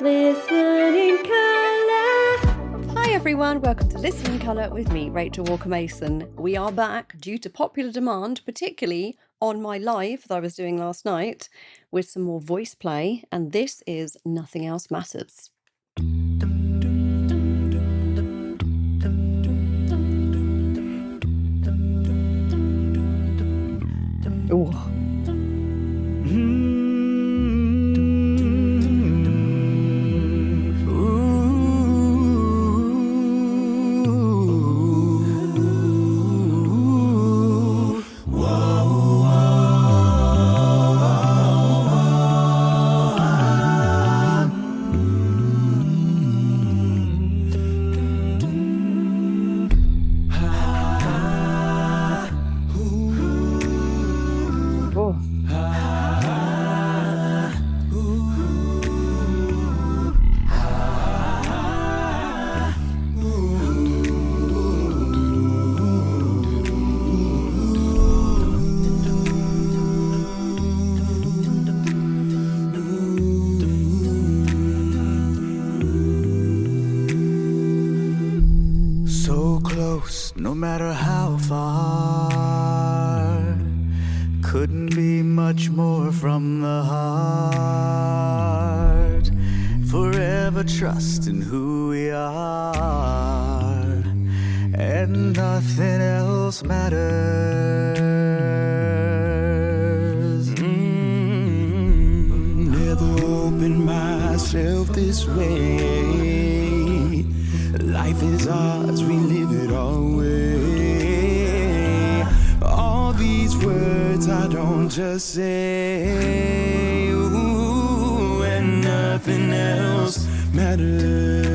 Listen in Colour. Hi everyone, welcome to Listen in Colour with me, Rachel Walker-Mason. We are back due to popular demand, particularly on my live that I was doing last night, with some more voice play, and this is Nothing Else Matters. Ooh. No matter how far, couldn't be much more from the heart. Forever trusting who we are, and nothing else matters. Never opened myself this way. Life is ours, we live it our way. All these words I don't just say, ooh, and nothing else matters.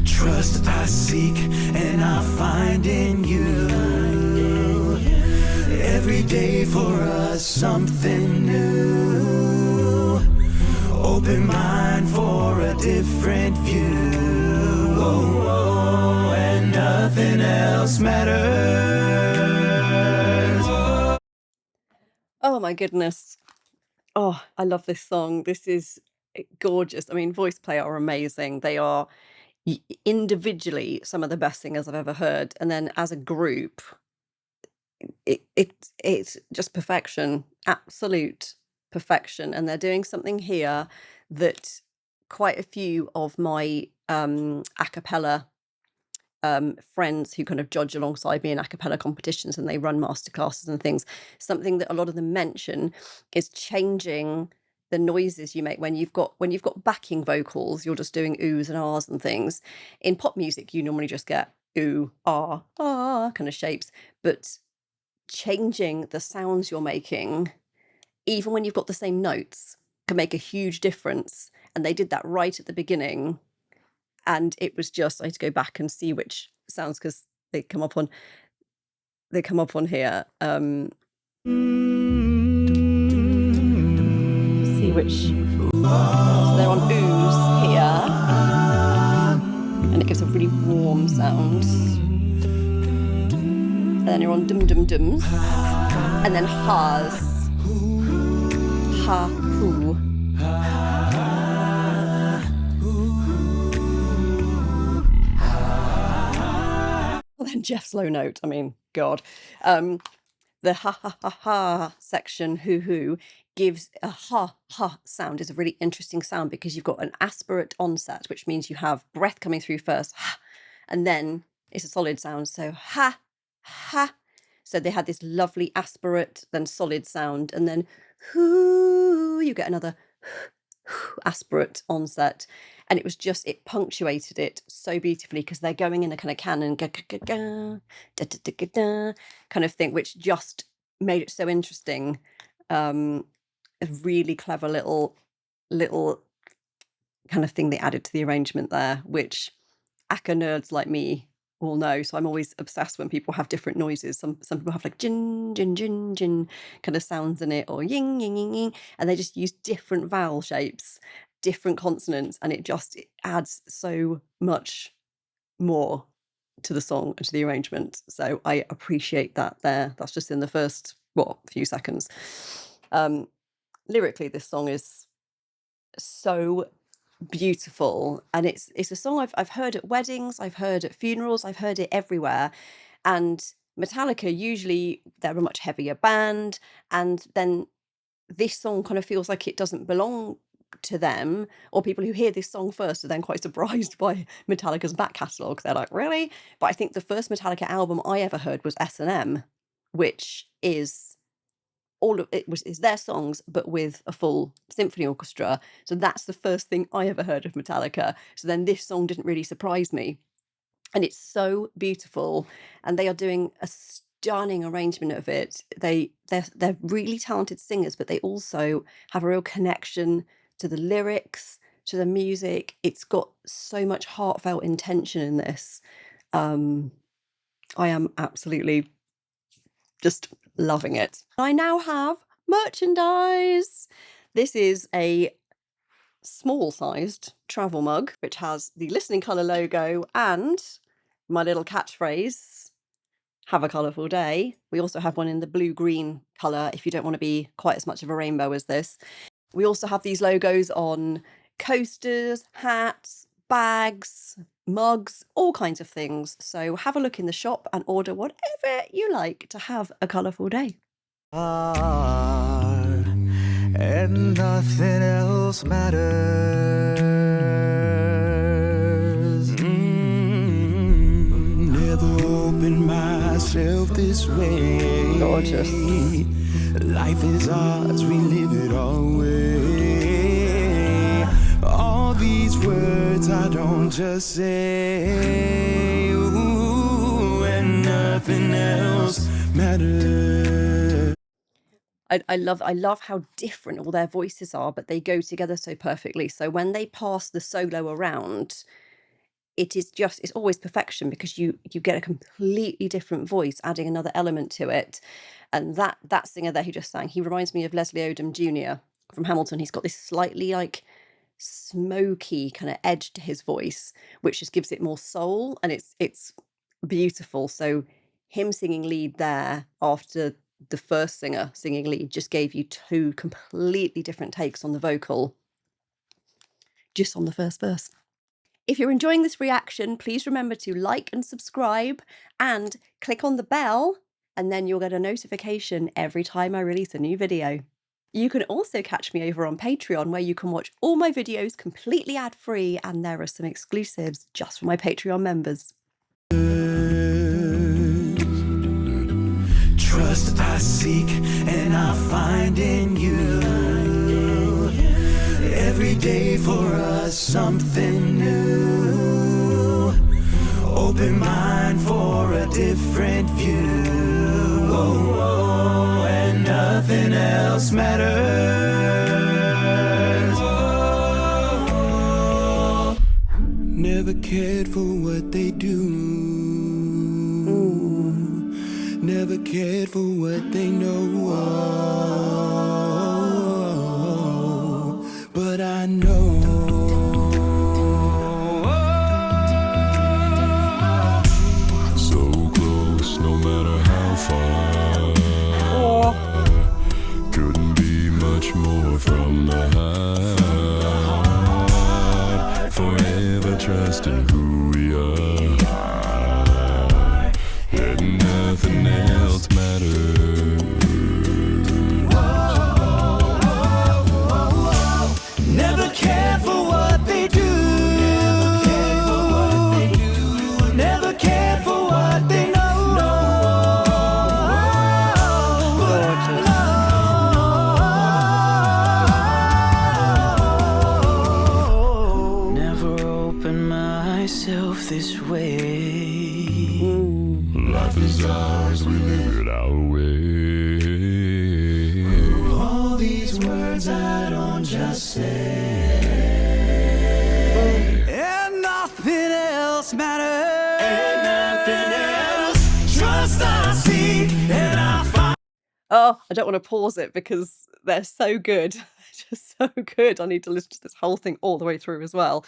Trust I seek and I find in you. Every day for us something new. Open mind for a different view. Oh, and nothing else matters. Oh my goodness. Oh, I love this song. This is gorgeous. I mean, VoicePlay are amazing. They are individually some of the best singers I've ever heard. And then as a group, it's just perfection, absolute perfection. And they're doing something here that quite a few of my a cappella friends who kind of judge alongside me in a cappella competitions, and they run masterclasses and things, something that a lot of them mention is changing the noises you make when you've got backing vocals. You're just doing oohs and ahs and things. In pop music you normally just get ooh, ah kind of shapes, but changing the sounds you're making, even when you've got the same notes, can make a huge difference. And they did that right at the beginning. And it was just, I had to go back and see which sounds, because they come up on here. See which, so they're on oohs here. And it gives a really warm sound. And then you're on dum-dum-dums. And then ha's. Ha, hoo. Well, then Jeff's low note, I mean, God. The ha ha ha ha section, hoo gives a ha ha sound, is a really interesting sound, because you've got an aspirate onset, which means you have breath coming through first, ha, and then it's a solid sound. So ha ha. So they had this lovely aspirate, then solid sound, and then hoo, you get another aspirate onset. And it was just, it punctuated it so beautifully, because they're going in a kind of canon kind of thing, which just made it so interesting. A really clever little kind of thing they added to the arrangement there, which acca nerds like me all know. So I'm always obsessed when people have different noises. Some people have like jin jin jin jin kind of sounds in it, or ying ying ying ying, and they just use different vowel shapes, different consonants, and it adds so much more to the song and to the arrangement. So I appreciate that there. That's just in the first few seconds. lyrically, this song is so beautiful, and it's a song I've heard at weddings, I've heard at funerals, I've heard it everywhere. And Metallica, usually they're a much heavier band, and then this song kind of feels like it doesn't belong to them, or people who hear this song first are then quite surprised by Metallica's back catalogue. They're like, really? But I think the first Metallica album I ever heard was S&M, which is all of it was is their songs but with a full symphony orchestra. So that's the first thing I ever heard of Metallica. So then this song didn't really surprise me, and it's so beautiful, and they are doing a stunning arrangement of it. They're really talented singers, but they also have a real connection to the lyrics, to the music. It's got so much heartfelt intention in this. I am absolutely just loving it. I now have merchandise. This is a small-sized travel mug, which has the Listening Colour logo and my little catchphrase, have a colourful day. We also have one in the blue-green colour if you don't want to be quite as much of a rainbow as this. We also have these logos on coasters, hats, bags, mugs, all kinds of things. So have a look in the shop and order whatever you like to have a colourful day. And nothing else matters. Never opened myself this way. Gorgeous. Life is ours, we live it our way. All these words I don't just say. Ooh, and nothing else matters. I love how different all their voices are, but they go together so perfectly. So when they pass the solo around, it's always perfection, because you get a completely different voice adding another element to it. And that singer there who just sang, he reminds me of Leslie Odom Jr. from Hamilton. He's got this slightly like smoky kind of edge to his voice, which just gives it more soul, and it's beautiful. So him singing lead there after the first singer singing lead just gave you two completely different takes on the vocal just on the first verse. If you're enjoying this reaction, please remember to like and subscribe and click on the bell, and then you'll get a notification every time I release a new video. You can also catch me over on Patreon, where you can watch all my videos completely ad-free, and there are some exclusives just for my Patreon members. Trust I seek and I find in you. Every day for us something new. Open mind for a different view. Oh, oh, and nothing else matters. Oh, never cared for what they do. Never cared for what they know. But I know. So close, no matter how far. Couldn't be much more from the heart. Forever trusting who we are. And nothing else matters. Never care for what they do. Never care for what they know. Never open myself this way. Life is ours, we live it our way. All these words I don't just say. And nothing else matters. And nothing else. Trust I see and I find. Oh, I don't want to pause it because they're so good. They're just so good. I need to listen to this whole thing all the way through as well.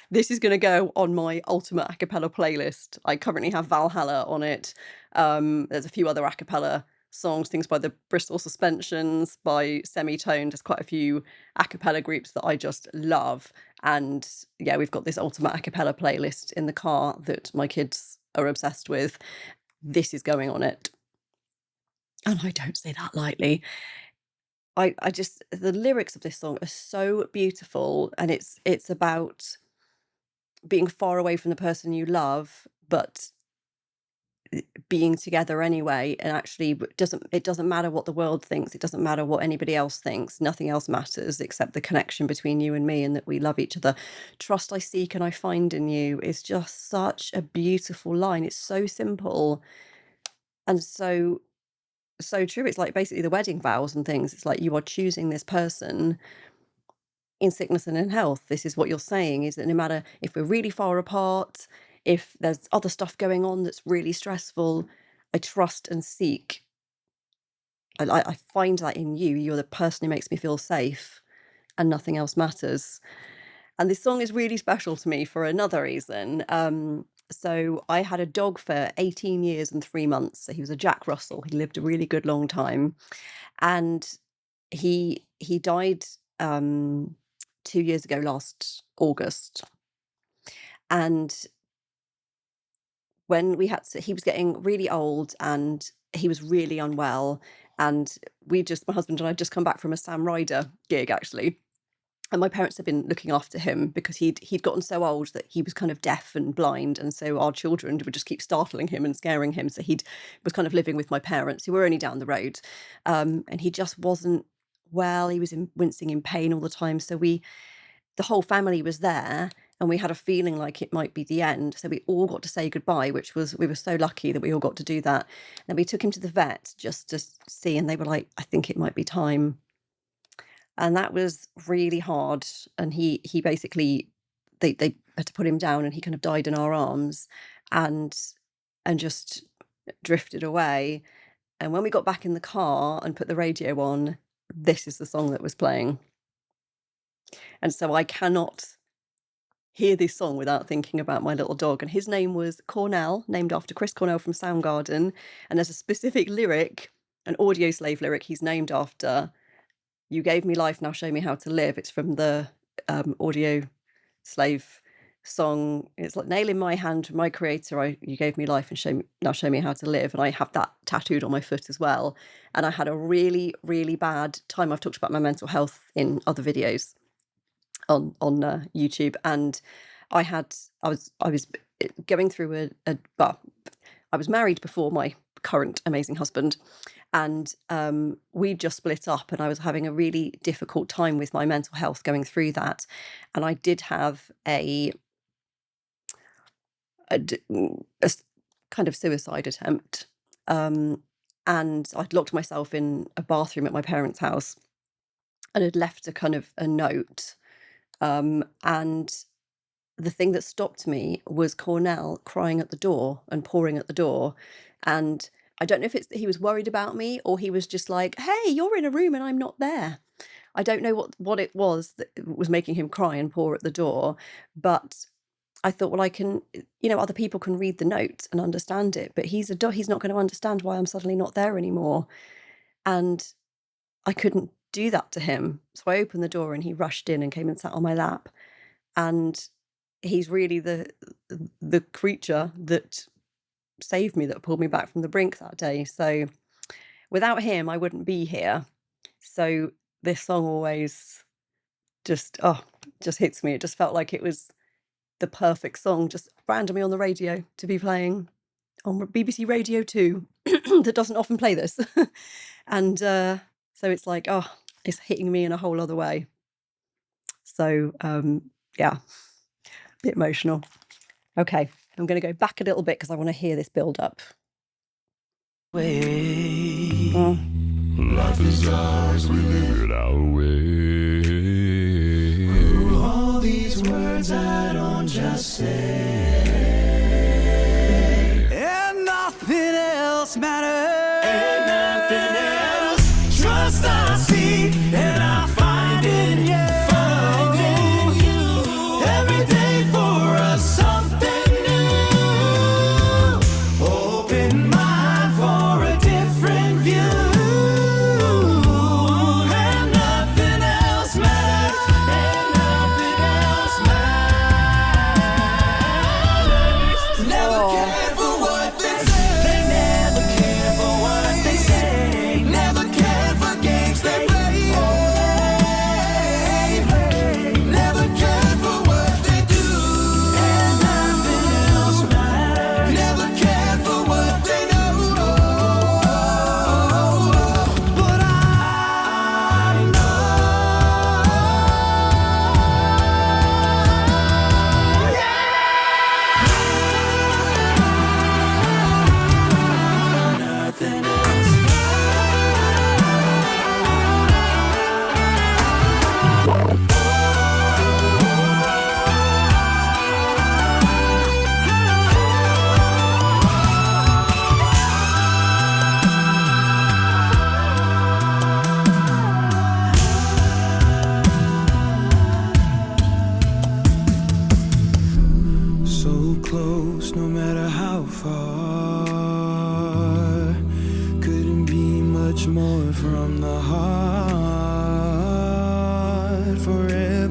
This is going to go on my ultimate a cappella playlist. I currently have Valhalla on it. There's a few other a cappella songs, things by the Bristol Suspensions, by Semitone, just quite a few a cappella groups that I just love. And yeah, we've got this ultimate a cappella playlist in the car that my kids are obsessed with. This is going on it. And I don't say that lightly. I just, the lyrics of this song are so beautiful, and it's about being far away from the person you love, but being together anyway. And actually it doesn't matter what the world thinks, it doesn't matter what anybody else thinks, nothing else matters except the connection between you and me, and that we love each other. Trust I seek and I find in you is just such a beautiful line. It's so simple and so true. It's like basically the wedding vows and things. It's like you are choosing this person in sickness and in health. This is what you're saying, is that no matter if we're really far apart, if there's other stuff going on that's really stressful, I trust and seek. I find that in you. You're the person who makes me feel safe, and nothing else matters. And this song is really special to me for another reason. So I had a dog for 18 years and 3 months. So he was a Jack Russell. He lived a really good long time. And he died 2 years ago, last August. And when we had to, he was getting really old and he was really unwell. And my husband and I had just come back from a Sam Ryder gig, actually. And my parents had been looking after him because he'd gotten so old that he was kind of deaf and blind. And so our children would just keep startling him and scaring him. So he was kind of living with my parents, who were only down the road. And he just wasn't well. He was wincing in pain all the time. So the whole family was there, and we had a feeling like it might be the end. So we all got to say goodbye, we were so lucky that we all got to do that. And we took him to the vet just to see, and they were like, I think it might be time. And that was really hard. And he basically, they had to put him down, and he kind of died in our arms and just drifted away. And when we got back in the car and put the radio on, this is the song that was playing. And so I cannot hear this song without thinking about my little dog. And his name was Cornell, named after Chris Cornell from Soundgarden. And there's a specific lyric, an Audio Slave lyric he's named after. You gave me life, now show me how to live. It's from the Audio Slave song. It's like, nail in my hand, my creator, you gave me life, and now show me how to live. And I have that tattooed on my foot as well. And I had a really, really bad time. I've talked about my mental health in other videos on YouTube, and I was going through I was married before my current amazing husband, and we just split up, and I was having a really difficult time with my mental health going through that. And I did have a kind of suicide attempt, and I'd locked myself in a bathroom at my parents' house and had left a kind of a note. And the thing that stopped me was Cornell crying at the door and pouring at the door. And I don't know if he was worried about me, or he was just like, hey, you're in a room and I'm not there. I don't know what it was that was making him cry and pour at the door. But I thought, well, I can, other people can read the note and understand it, but he's not going to understand why I'm suddenly not there anymore. And I couldn't do that to him. So I opened the door, and he rushed in and came and sat on my lap. And he's really the creature that saved me, that pulled me back from the brink that day. So without him, I wouldn't be here. So this song always just hits me. It just felt like it was the perfect song, just randomly on the radio to be playing on BBC Radio 2 that doesn't often play this. And so it's like, it's hitting me in a whole other way. So, yeah, a bit emotional. Okay, I'm going to go back a little bit because I want to hear this build up. Life is ours, we live it our way. All these words I don't just say, and nothing else matters. And nothing else. Trust I see, and I find in you. Every day for us something new. Open mind for a different view.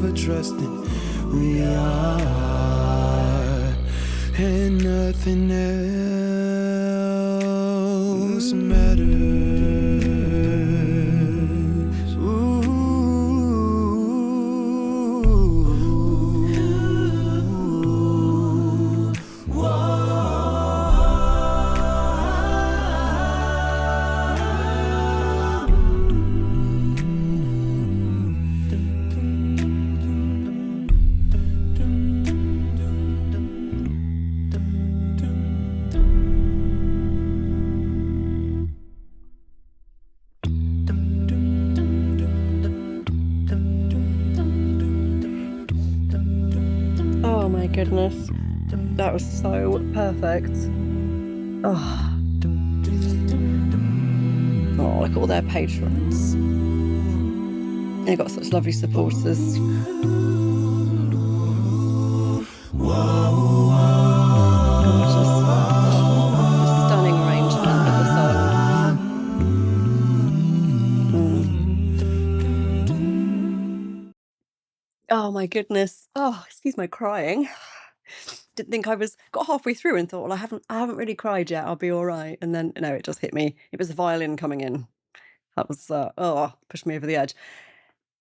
never trusting. We are, and nothing else matters. Oh my goodness, that was so perfect. Oh, look at all their patrons. They've got such lovely supporters. Gorgeous. Stunning arrangement of the song. Oh my goodness. Oh, excuse my crying. Didn't think got halfway through and thought, well, I haven't really cried yet. I'll be all right. And then no, it just hit me. It was the violin coming in. That was pushed me over the edge.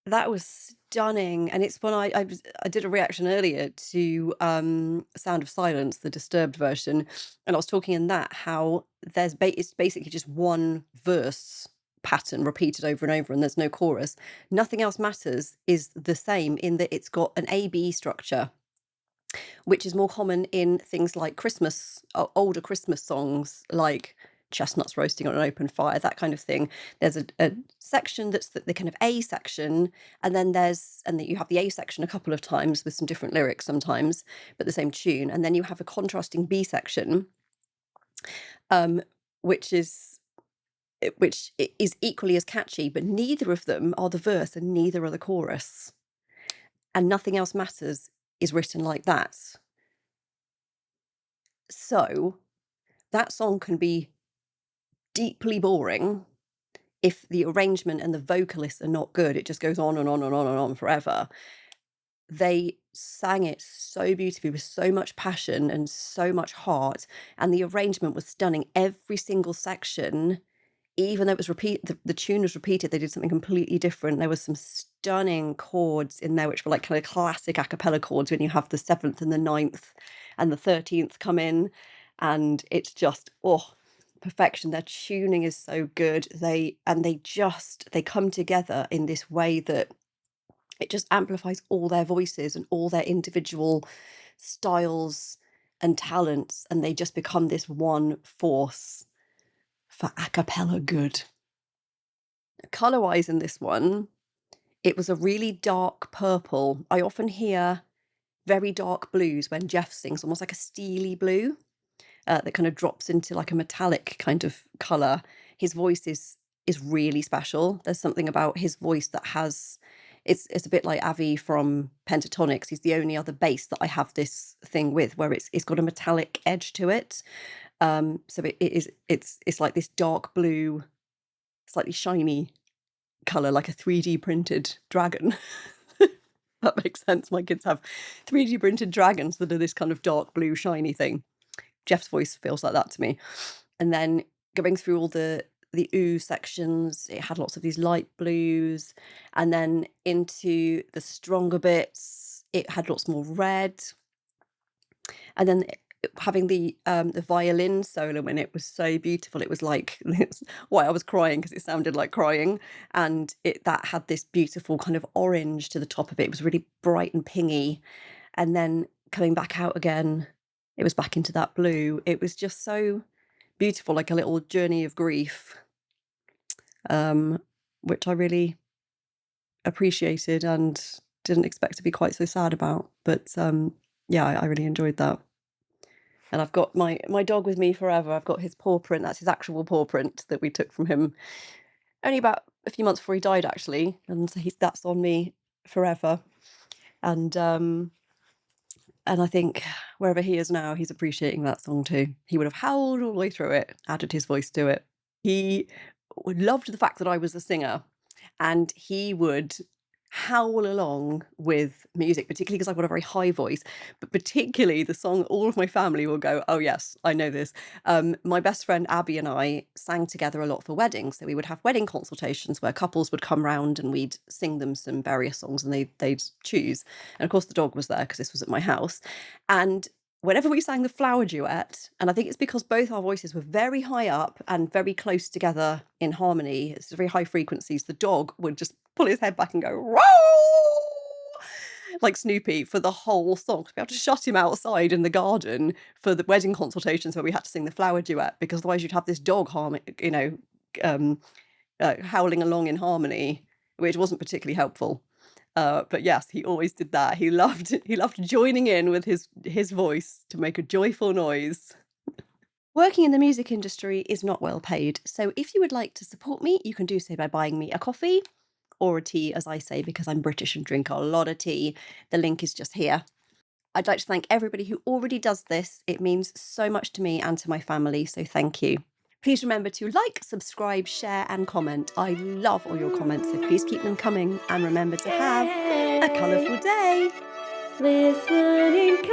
That was stunning, and it's when I did a reaction earlier to Sound of Silence, the Disturbed version, and I was talking in that how it's basically just one verse pattern repeated over and over, and there's no chorus. Nothing else matters is the same in that it's got an A-B structure, which is more common in things like Christmas, older Christmas songs like Chestnuts Roasting on an Open Fire, that kind of thing. There's a section that's the kind of A section, and then you have the A section a couple of times with some different lyrics sometimes, but the same tune. And then you have a contrasting B section, which is equally as catchy, but neither of them are the verse and neither are the chorus. And Nothing Else Matters is written like that. So that song can be deeply boring if the arrangement and the vocalists are not good. It just goes on and on and on and on forever. They sang it so beautifully with so much passion and so much heart, and the arrangement was stunning. Every single section, even though it was the tune was repeated, they did something completely different. There was some stunning chords in there which were like kind of classic a cappella chords when you have the 7th and the 9th and the 13th come in, and it's just perfection. Their tuning is so good. They come together in this way that it just amplifies all their voices and all their individual styles and talents, and they just become this one force for a cappella good. Color-wise in this one, it was a really dark purple. I often hear very dark blues when Jeff sings, almost like a steely blue. That kind of drops into like a metallic kind of colour. His voice is really special. There's something about his voice that has, it's a bit like Avi from Pentatonics. He's the only other bass that I have this thing with, where it's got a metallic edge to it. So it's like this dark blue, slightly shiny colour, like a 3D printed dragon. That makes sense. My kids have 3D printed dragons that are this kind of dark blue shiny thing. Jeff's voice feels like that to me. And then going through all the ooh sections, it had lots of these light blues, and then into the stronger bits, it had lots more red. And then having the violin solo in it was so beautiful. It was like, it's why I was crying, because it sounded like crying, and that had this beautiful kind of orange to the top of it. It was really bright and pingy, and then coming back out again, it was back into that blue. It was just so beautiful, like a little journey of grief, which I really appreciated and didn't expect to be quite so sad about. But yeah, I really enjoyed that. And I've got my dog with me forever. I've got his paw print. That's his actual paw print that we took from him only about a few months before he died, actually. And so that's on me forever. And I think wherever he is now, he's appreciating that song too. He would have howled all the way through it, added his voice to it. He loved the fact that I was a singer, and he would howl along with music, particularly because I've got a very high voice, but particularly the song all of my family will go, oh yes, I know this. My best friend Abby and I sang together a lot for weddings. So we would have wedding consultations where couples would come round and we'd sing them some various songs and they'd choose. And of course the dog was there because this was at my house. And whenever we sang the flower duet, and I think it's because both our voices were very high up and very close together in harmony, it's very high frequencies, the dog would just pull his head back and go, "Row!" like Snoopy for the whole song. We had to shut him outside in the garden for the wedding consultations where we had to sing the flower duet, because otherwise you'd have this dog howling along in harmony, which wasn't particularly helpful. But yes, he always did that. He loved joining in with his voice to make a joyful noise. Working in the music industry is not well paid, so if you would like to support me, you can do so by buying me a coffee, or a tea, as I say, because I'm British and drink a lot of tea. The link is just here. I'd like to thank everybody who already does this. It means so much to me and to my family, so thank you. Please remember to like, subscribe, share and comment. I love all your comments, so please keep them coming, and remember to have a colourful day. Listening